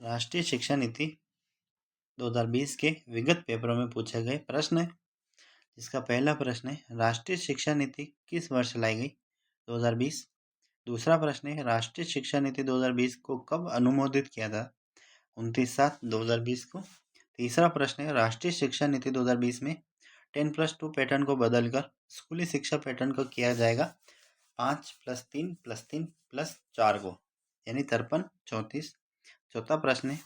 राष्ट्रीय शिक्षा नीति 2020 के विगत पेपरों में पूछे गए प्रश्न है। इसका पहला प्रश्न है, राष्ट्रीय शिक्षा नीति किस वर्ष लाई गई? 2020। दूसरा प्रश्न है, राष्ट्रीय शिक्षा नीति 2020 को कब अनुमोदित किया था? 29/7/2020 को। तीसरा प्रश्न है, राष्ट्रीय शिक्षा नीति 2020 में 10+2 पैटर्न को बदलकर स्कूली शिक्षा पैटर्न को किया जाएगा 5+3+3+4 को, यानी 53, 34। चौथा प्रश्न है,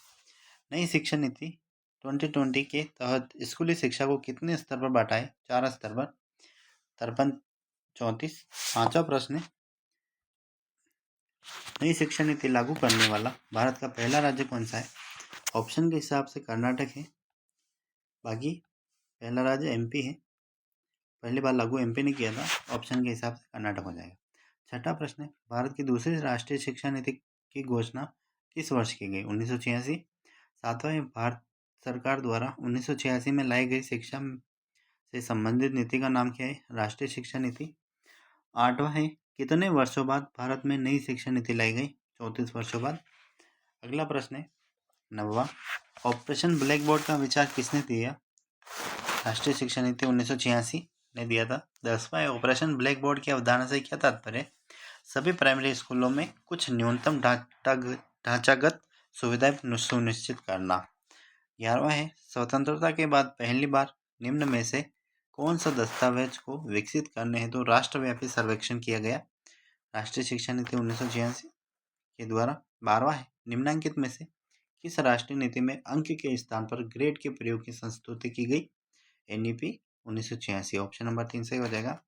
नई शिक्षा नीति 2020 के तहत स्कूली शिक्षा को कितने स्तर पर बांटा है? 4 स्तर पर, 53, 34। पांचवा प्रश्न है, नई शिक्षा नीति लागू करने वाला भारत का पहला राज्य कौन सा है? ऑप्शन के हिसाब से कर्नाटक है, बाकी पहला राज्य एमपी है। पहली बार लागू एमपी ने किया था, ऑप्शन के हिसाब से कर्नाटक हो जाएगा। छठा प्रश्न है, भारत की दूसरी राष्ट्रीय शिक्षा नीति की घोषणा किस वर्ष की गई? 1986। सातवां है, भारत सरकार द्वारा 1986 में लाई गई शिक्षा से संबंधित नीति का नाम क्या है? राष्ट्रीय शिक्षा नीति। आठवां है, कितने वर्षों बाद भारत में नई शिक्षा नीति लाई गई? 34 वर्षों बाद। अगला प्रश्न है नौवां, ऑपरेशन ब्लैक बोर्ड का विचार किसने दिया? राष्ट्रीय शिक्षा नीति 1986 ने दिया था। 10वां है, ऑपरेशन ब्लैक बोर्ड की अवधारणा से क्या तात्पर्य? सभी प्राइमरी स्कूलों में कुछ न्यूनतम ढांचागत सुविधाएं सुनिश्चित करना। 11वां है, स्वतंत्रता के बाद पहली बार निम्न में से कौन सा दस्तावेज को विकसित करने हेतु तो राष्ट्रव्यापी सर्वेक्षण किया गया? राष्ट्रीय शिक्षा नीति 1986 के द्वारा। 12वां है, निम्नांकित में से किस राष्ट्रीय नीति में अंक के स्थान पर ग्रेड के प्रयोग की संस्तुति की गई? एनईपी 1986, ऑप्शन नंबर 3 सही हो जाएगा।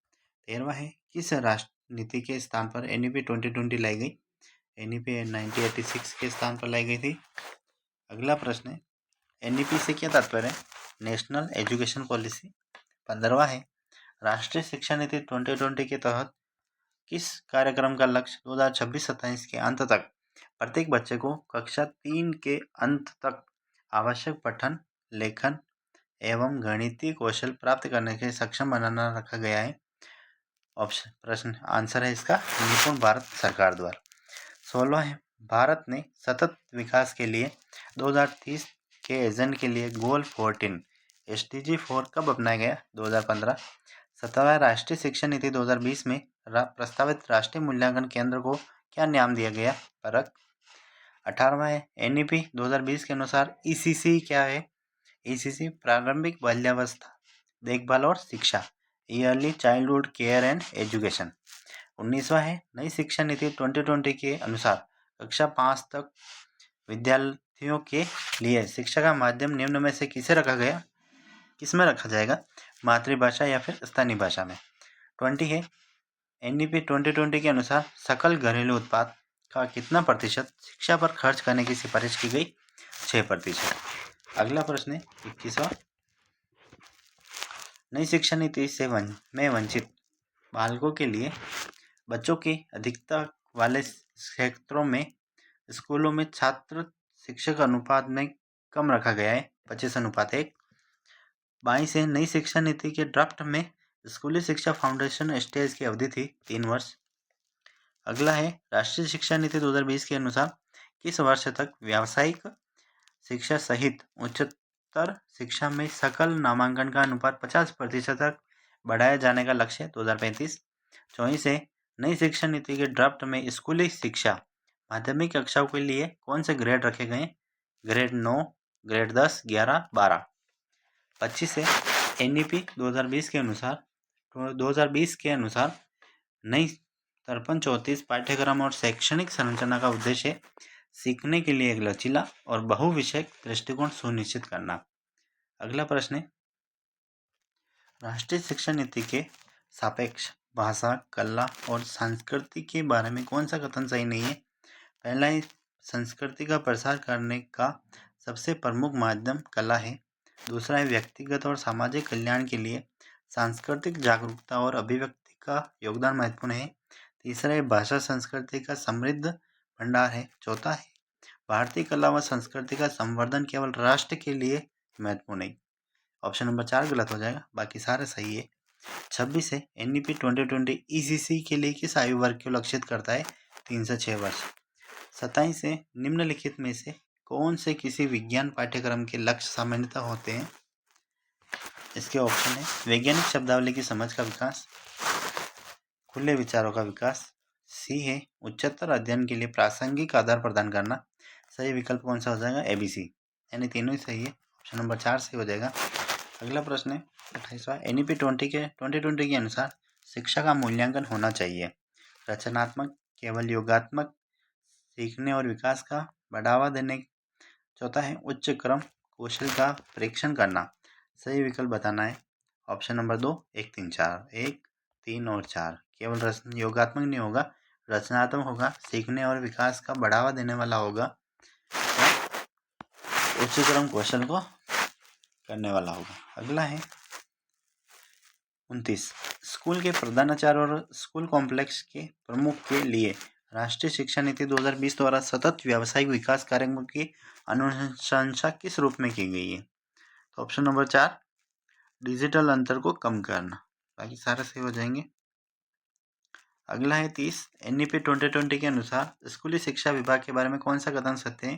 13वां है, किस राष्ट्र नीति के स्थान पर एनईपी 2020 लाई गई? एनईपी 1986 के स्थान पर लाई गई थी। अगला प्रश्न है, एनईपी से क्या तात्पर्य है? National education policy. 15वां है, राष्ट्रीय शिक्षा नीति 2020 के तहत किस कार्यक्रम का लक्ष्य 2026-27 के अंत तक प्रत्येक बच्चे को कक्षा 3 के अंत तक आवश्यक पठन, लेखन एवं गणितीय कौशल प्राप्त करने के सक्षम बनाना रखा गया है? ऑप्शन प्रश्न आंसर है इसका निपुण भारत सरकार द्वारा। 16वां है, भारत ने सतत विकास के लिए 2030 के एजेंडे के लिए गोल 14 SDG 4 कब अपनाया गया? 2015। 17वां, राष्ट्रीय शिक्षा नीति 2020 में प्रस्तावित राष्ट्रीय मूल्यांकन केंद्र को क्या नाम दिया गया? परख। 18वां है, एनईपी 2020 के अनुसार ईसीसी क्या है? ईसीसी प्रारंभिक बाल्यावस्था देखभाल और शिक्षा, early childhood care and education. 19वां है, नई शिक्षा नीति 2020 के अनुसार कक्षा 5 तक विद्यार्थियों के लिए शिक्षा का माध्यम निम्न में से किसे रखा गया? किसमें रखा जाएगा? मातृभाषा या फिर स्थानीय भाषा में। 20 है, एनईपी 2020 के अनुसार सकल घरेलू उत्पाद का कितना प्रतिशत शिक्षा पर खर्च करने की सिफारिश की गई? 6%। अगला प्रश्न है 21वां, नई शिक्षा नीति से में वंचित बालकों के लिए बच्चों की अधिकता वाले क्षेत्रों में स्कूलों में छात्र शिक्षक अनुपात में कम रखा गया है, 25:1। 22 है, नई शिक्षा नीति के ड्राफ्ट में स्कूली शिक्षा फाउंडेशन स्टेज की अवधि थी 3 वर्ष। अगला है, राष्ट्रीय शिक्षा नीति 2020 के अनुसार किस वर्ष तक व्यावसायिक शिक्षा सहित उच्चतर शिक्षा में सकल नामांकन का अनुपात 50% तक बढ़ाया जाने का लक्ष्य 2035। 24 है, नई शिक्षा नीति के ड्राफ्ट में स्कूली शिक्षा माध्यमिक कक्षाओं के लिए कौन से ग्रेड रखे गए? Grade 9, grade 10, 11, 12। 25 है, एनईपी 2020 के अनुसार नई 53-34 पाठ्यक्रम और शैक्षणिक संरचना का उद्देश्य सीखने के लिए एक लचीला और बहुविषयक दृष्टिकोण सुनिश्चित करना। अगला प्रश्न है, राष्ट्रीय शिक्षा नीति के सापेक्ष भाषा, कला और संस्कृति के बारे में कौन सा कथन सही नहीं है? पहला है, संस्कृति का प्रसार करने का सबसे प्रमुख माध्यम कला है। दूसरा है, व्यक्तिगत और सामाजिक कल्याण के लिए सांस्कृतिक जागरूकता और अभिव्यक्ति का योगदान महत्वपूर्ण है। तीसरा है, भाषा संस्कृति का समृद्ध भंडार है। चौथा है, भारतीय कला व संस्कृति का संवर्धन केवल राष्ट्र के लिए महत्वपूर्ण है। ऑप्शन नंबर 4 गलत हो जाएगा, बाकी सारे सही है। 26 है, एनईपी 2020 ईसीसी के लिए किस आयु वर्ग को लक्षित करता है? 3 से 6 वर्ष। 27 है, निम्नलिखित में से कौन से किसी विज्ञान पाठ्यक्रम के लक्ष्य सामान्यतः होते हैं? इसके ऑप्शन है वैज्ञानिक शब्दावली की समझ का विकास, खुले विचारों का विकास, सी है उच्चतर अध्ययन के लिए प्रासंगिक आधार प्रदान करना। सही विकल्प कौन सा हो जाएगा? ABC, यानी तीनों ही सही है। ऑप्शन नंबर 4 सही हो जाएगा। अगला प्रश्न है 28वां, NEP 2020 के अनुसार शिक्षा का मूल्यांकन होना चाहिए रचनात्मक, केवल योगात्मक, सीखने और विकास का बढ़ावा देने। चौथा है उच्च क्रम कौशल का परीक्षण करना। सही विकल्प बताना है। ऑप्शन नंबर 2 1 3 4, 1 3 और 4। केवल योगात्मक नहीं होगा, रचनात्मक होगा, सीखने और विकास का बढ़ावा देने वाला होगा, उच्च क्रम कौशल को करने वाला होगा। अगला है 29, स्कूल के प्रधानाचार्य और स्कूल कॉम्प्लेक्स के प्रमुख के लिए राष्ट्रीय शिक्षा नीति 2020 द्वारा सतत व्यावसायिक विकास कार्यक्रमों की अनुशंसा किस रूप में की गई है? तो ऑप्शन नंबर 4 डिजिटल अंतर को कम करना। बाकी सारे सही हो जाएंगे। अगला है 30, NEP 2020 के अनुसार स्कूली शिक्षा विभाग के बारे में कौन सा कथन सत्य है?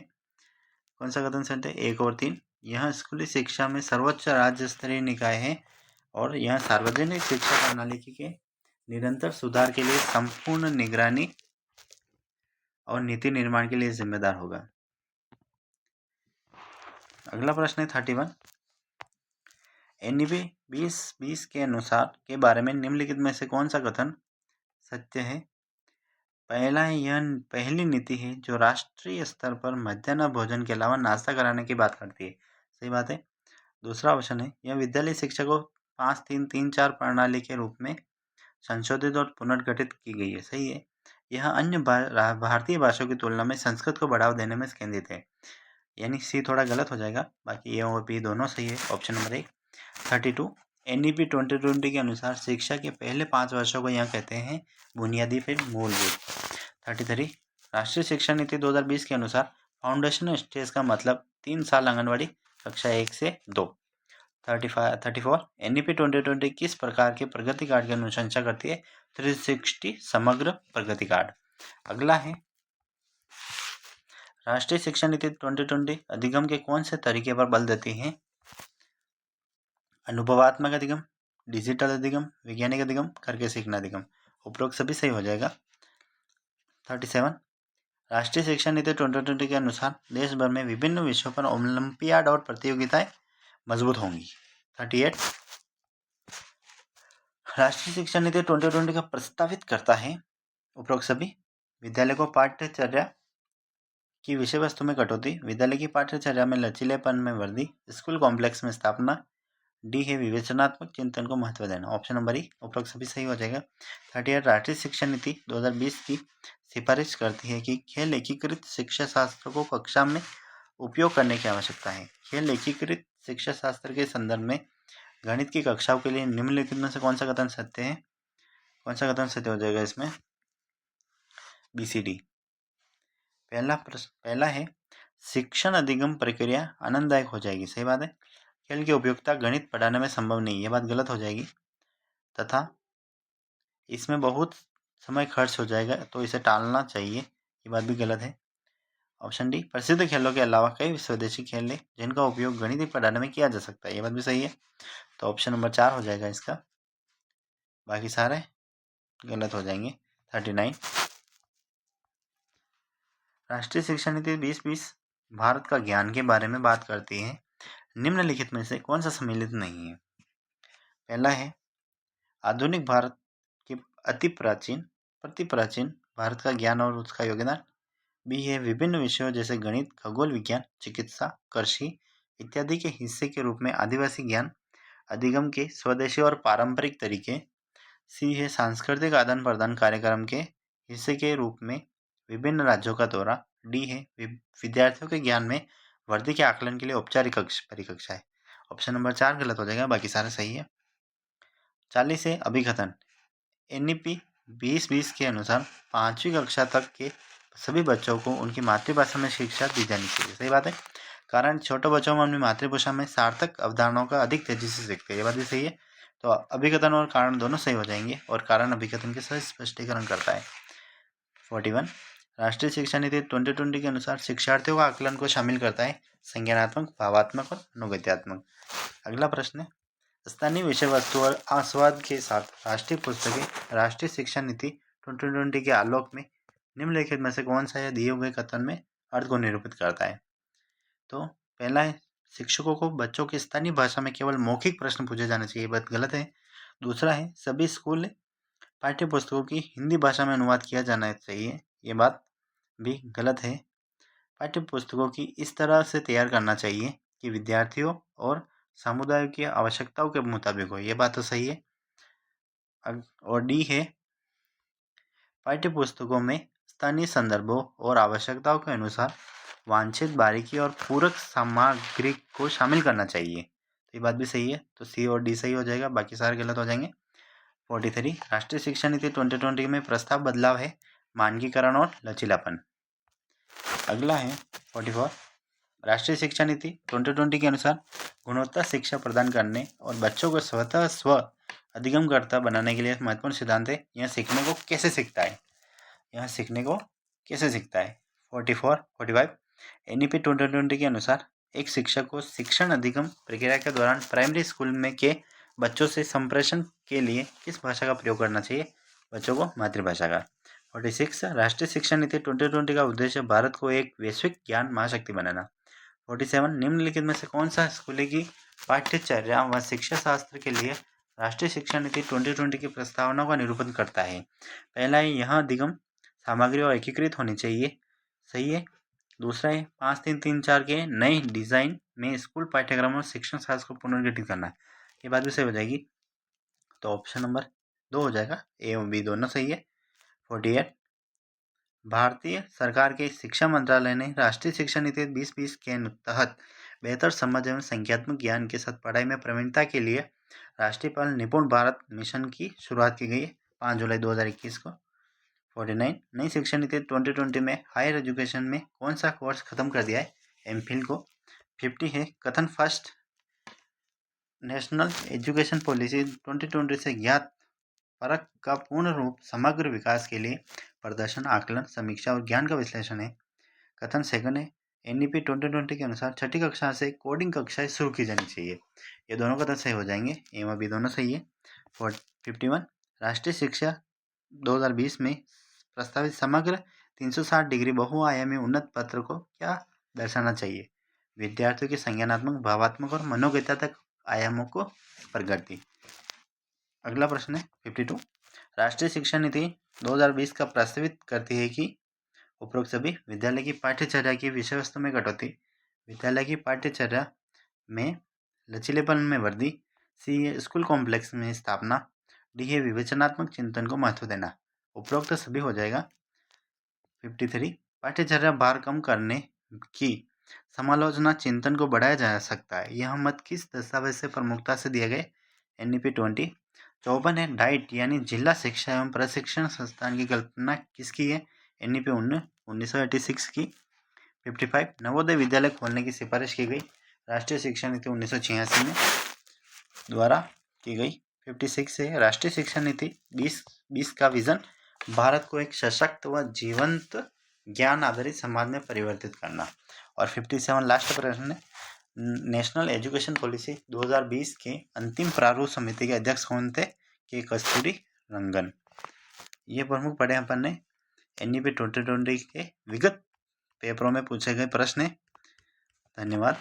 कौन सा कथन सत्य है? 1 और 3। यह स्कूली शिक्षा में सर्वोच्च राज्य स्तरीय निकाय है और यह सार्वजनिक शिक्षा प्रणाली के निरंतर सुधार के लिए संपूर्ण निगरानी और नीति निर्माण के लिए जिम्मेदार होगा। अगला प्रश्न है 31, NEP 2020 के अनुसार के बारे में निम्नलिखित में से कौन सा कथन सत्य है? पहला है यह पहली नीति है जो राष्ट्रीय स्तर पर मध्याह्न भोजन के अलावा नाश्ता कराने की बात करती है। सही बात है। दूसरा ऑप्शन है यह विद्यालय शिक्षा को 5-3-3-4 प्रणाली के रूप में संशोधित और पुनर्गठित की गई है। सही है। यह अन्य भारतीय भाषाओं की तुलना में संस्कृत को बढ़ावा देने में केंद्रित है, यानी सी थोड़ा गलत हो जाएगा। बाकी ए और बी दोनों सही है। Option number 1। 32, NEP 2020 के अनुसार शिक्षा के पहले 5 वर्षों को यहाँ कहते हैं बुनियादी फिर मूलभूत। 33, राष्ट्रीय शिक्षा नीति 2020 के अनुसार फाउंडेशन स्टेज का मतलब 3 साल आंगनवाड़ी कक्षा 1 से 2। 34, NEP 2020 किस प्रकार के प्रगति कार्ड की अनुशंसा करती है? 360 समग्र प्रगति कार्ड। अगला है राष्ट्रीय शिक्षा नीति 2020 अधिगम के कौन से तरीके पर बल देती है? अनुभवात्मक अधिगम, डिजिटल अधिगम, वैज्ञानिक अधिगम, करके सीखना अधिगम। उपरोक्त सभी सही हो जाएगा। 37, राष्ट्रीय शिक्षा नीति 2020 के अनुसार देश भर में विभिन्न विषयों पर ओलंपियाड और प्रतियोगिताएं मजबूत होंगी। 38, राष्ट्रीय शिक्षा नीति 2020 का प्रस्तावित करता है उपरोक्त सभी। विद्यालय को पाठ्यचर्या की विषय वस्तु में कटौती, विद्यालय की पाठ्यचर्या में लचीलेपन में वृद्धि, स्कूल कॉम्प्लेक्स में स्थापना। डी है विवेचनात्मक चिंतन को महत्व देना। ऑप्शन नंबर ई उपरोक्त सभी सही हो जाएगा। 38, राष्ट्रीय शिक्षा नीति 2020 की सिफारिश करती है कि खेल एकीकृत शिक्षा शास्त्र को कक्षा में उपयोग करने की आवश्यकता है। खेल एकीकृत शिक्षा शास्त्र के संदर्भ में गणित की कक्षाओं के लिए निम्नलिखित में से कौन सा कथन सत्य है? कौन सा कथन सत्य हो जाएगा इसमें? BCD। पहला है शिक्षण अधिगम प्रक्रिया आनंददायक हो जाएगी। सही बात है। खेल की उपयोगिता गणित पढ़ाने में संभव नहीं, ये बात गलत हो जाएगी। तथा इसमें बहुत समय खर्च हो जाएगा, तो इसे टालना चाहिए, ये बात भी गलत है। ऑप्शन डी, प्रसिद्ध खेलों के अलावा कई स्वदेशी खेल हैं जिनका उपयोग गणित पढ़ाने में किया जा सकता है, ये बात भी सही है। तो ऑप्शन नंबर 4 हो जाएगा इसका। बाकी सारे गलत हो जाएंगे। 39, राष्ट्रीय शिक्षा नीति 2020 भारत का ज्ञान के बारे में बात करती है। निम्नलिखित में से कौन सा सम्मिलित नहीं है? पहला है आधुनिक भारत के अति प्राचीन भारत का ज्ञान और उसका योगदान। बी है विभिन्न विषयों जैसे गणित, खगोल विज्ञान, चिकित्सा, कृषि इत्यादि के हिस्से के रूप में आदिवासी ज्ञान अधिगम के स्वदेशी और पारंपरिक तरीके। सी है सांस्कृतिक आदान प्रदान कार्यक्रम के हिस्से के रूप में विभिन्न राज्यों का दौरा। डी है विद्यार्थियों के ज्ञान में वृद्धि के आकलन के लिए औपचारिक परिकक्षाएं। ऑप्शन नंबर 4 गलत हो जाएगा, बाकी सारे सही है। 40 है अभिकथन। NEP 2020 के अनुसार 5वीं कक्षा तक के सभी बच्चों को उनकी मातृभाषा में शिक्षा दी जानी चाहिए। सही बात है। कारण छोटे बच्चों में अपनी मातृभाषा में सार्थक अवधारणाओं का अधिक तेजी से सीखते हैं, ये बात भी सही है। तो अभिकथन और कारण दोनों सही हो जाएंगे और कारण अभिकथन के सही स्पष्टीकरण करता है। 41, राष्ट्रीय शिक्षा नीति 2020 के अनुसार शिक्षार्थियों का आकलन को शामिल करता है संज्ञानात्मक, भावात्मक और अनुगत्यात्मक। अगला प्रश्न है, स्थानीय विषय वस्तु और आस्वाद के साथ राष्ट्रीय पुस्तकें राष्ट्रीय शिक्षा नीति 2020 के आलोक में निम्नलिखित में से कौन सा यह दिए हुए कथन में अर्थ को निरूपित करता है? तो पहला है, शिक्षकों को बच्चों की स्थानीय भाषा में केवल मौखिक प्रश्न पूछे जाने चाहिए, बात गलत है। दूसरा है, सभी स्कूल पाठ्य पुस्तकों की हिंदी भाषा में अनुवाद किया जाना चाहिए, ये बात भी गलत है। पाठ्य पुस्तकों की इस तरह से तैयार करना चाहिए कि विद्यार्थियों और समुदाय की आवश्यकताओं के मुताबिक हो, ये बात तो सही है। और डी है, पाठ्य पुस्तकों में स्थानीय संदर्भों और आवश्यकताओं के अनुसार वांछित बारीकी और पूरक सामग्री को शामिल करना चाहिए, तो ये बात भी सही है। तो सी और डी सही हो जाएगा, बाकी सारे गलत हो जाएंगे। 43, राष्ट्रीय शिक्षा नीति 2020 में प्रस्ताव बदलाव है मानकीकरण और लचीलापन। अगला है 44, राष्ट्रीय शिक्षा नीति 2020 के अनुसार गुणवत्ता शिक्षा प्रदान करने और बच्चों को स्वतः स्व अधिगमकर्ता बनाने के लिए महत्वपूर्ण सिद्धांत है, यह सीखने को कैसे सीखता है। 45, NEP 2020 के अनुसार एक शिक्षक को शिक्षण अधिगम प्रक्रिया के दौरान प्राइमरी स्कूल में के बच्चों से संप्रेषण के लिए किस भाषा का प्रयोग करना चाहिए? बच्चों को मातृभाषा का। 46, राष्ट्रीय शिक्षा नीति 2020 का उद्देश्य भारत को एक वैश्विक ज्ञान महाशक्ति बनाना। 47, निम्नलिखित में से कौन सा स्कूल की पाठ्यचर्या व शिक्षा शास्त्र के लिए राष्ट्रीय शिक्षा नीति 2020 की प्रस्तावना का निरूपण करता है? पहला है, यह अधिगम सामग्री और एकीकृत होनी चाहिए, सही है। दूसरा है, 5-3-3-4 के नए डिजाइन में स्कूल पाठ्यक्रम और शिक्षण शास्त्र को पुनर्गठित करना, ये बात भी सही हो जाएगी। तो ऑप्शन नंबर 2 हो जाएगा, ए और बी दोनों सही है। 48, भारतीय सरकार के शिक्षा मंत्रालय ने राष्ट्रीय शिक्षा नीति 2020 के तहत बेहतर समझ एवं संख्यात्मक ज्ञान के साथ पढ़ाई में प्रवीणता के लिए राष्ट्रीय पहल निपुण भारत मिशन की शुरुआत की गई है 5 जुलाई 2021 को। 49, नई शिक्षा नीति 2020 में हायर एजुकेशन में कौन सा कोर्स खत्म कर दिया है? एमफिल को। 50 है, कथन फर्स्ट नेशनल एजुकेशन पॉलिसी 2020 से ज्ञात फर्क का पूर्ण रूप समग्र विकास के लिए प्रदर्शन, आकलन, समीक्षा और ज्ञान का विश्लेषण है। कथन सेकंड है, NEP 2020 के अनुसार छठी कक्षा से कोडिंग कक्षाएं शुरू की जानी चाहिए, ये दोनों कथन सही हो जाएंगे, ए और बी दोनों सही है। 51, राष्ट्रीय शिक्षा 2020 में प्रस्तावित समग्र 360 डिग्री बहुआयामी उन्नत पत्र को क्या दर्शाना चाहिए? विद्यार्थियों की संज्ञानात्मक, भावात्मक और मनोगत्यात्मक आयामों को प्रगति। अगला प्रश्न है 52, राष्ट्रीय शिक्षा नीति 2020 का प्रस्तावित करती है कि उपरोक्त सभी विद्यालय की पाठ्यचर्या की विषय वस्तु में कटौती, विद्यालय की पाठ्यचर्या में लचीलेपन में वृद्धि, सी है स्कूल कॉम्प्लेक्स में स्थापना, डी है विवेचनात्मक चिंतन को महत्व देना। उपरोक्त सभी हो जाएगा। 53, पाठ्यचर्या भार कम करने की समालोचना चिंतन को बढ़ाया जा सकता है, यह मत किस दस्तावेज से प्रमुखता से दिए गए? NEP 20। 54 है, डाइट यानी जिला शिक्षा एवं प्रशिक्षण संस्थान की कल्पना किसकी है? NEP 1986 की। 55, नवोदय विद्यालय खोलने की सिफारिश की गई राष्ट्रीय शिक्षा नीति 1986 में द्वारा की गई। 56 है, राष्ट्रीय शिक्षा नीति 2020 का विजन भारत को एक सशक्त व जीवंत ज्ञान आधारित समाज में परिवर्तित करना। और 57 लास्ट प्रश्न है, नेशनल एजुकेशन पॉलिसी 2020 के अंतिम प्रारूप समिति के अध्यक्ष कौन थे? के कस्तूरी रंगन। ये प्रमुख पढ़े अपन ने NEP 2020 के विगत पेपरों में पूछे गए प्रश्न है। धन्यवाद।